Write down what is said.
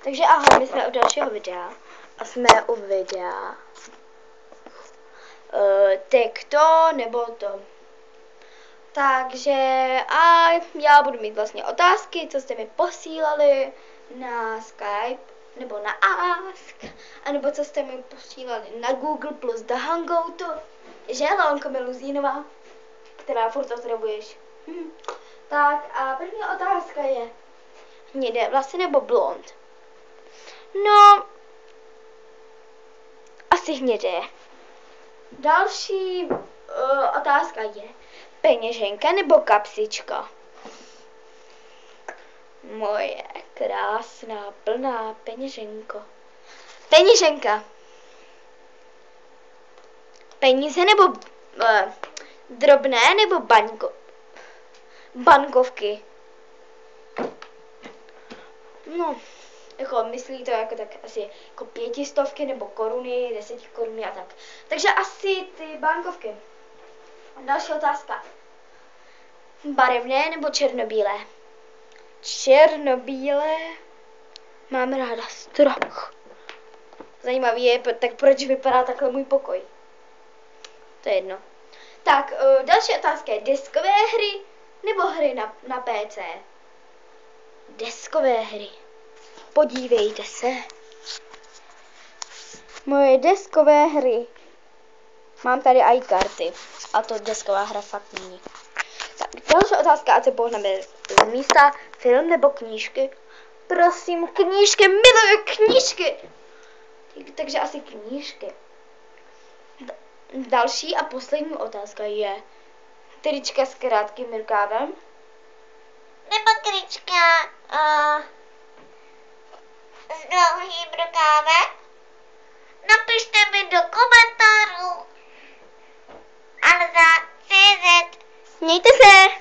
Takže ahoj, my jsme u dalšího videa a jsme u videa to nebo to. Takže a já budu mít vlastně otázky, co jste mi posílali na Skype nebo na Ask, anebo co jste mi posílali na Google plus do Hangoutu, že Leonko Miluzínová, která furt ozdravuješ. Tak a první otázka je, hnědé vlasy nebo blond? No, asi hnědé. Další otázka je, peněženka nebo kapsička? Moje krásná, plná peněženko. Peněženka. Peníze nebo drobné nebo bankovky? No, jako myslí to jako tak asi jako 500 nebo koruny, 10 koruny a tak. Takže asi ty bankovky. Další otázka. Barevné nebo černobílé? Černobílé. Mám ráda strach. Zajímavý je, tak proč vypadá takhle můj pokoj. To je jedno. Tak, další otázka je deskové hry nebo hry na PC? Deskové hry. Podívejte se. Moje deskové hry. Mám tady i karty. A to desková hra fakt není. Tak, další otázka, ať se pohneme z místa. Film nebo knížky? Prosím, knížky, miluju knížky. Takže asi knížky. Další a poslední otázka je trička s krátkým rukávem nebo trička s dlouhým rukávem? Napište mi do komentářů. Alza.cz. Mějte se!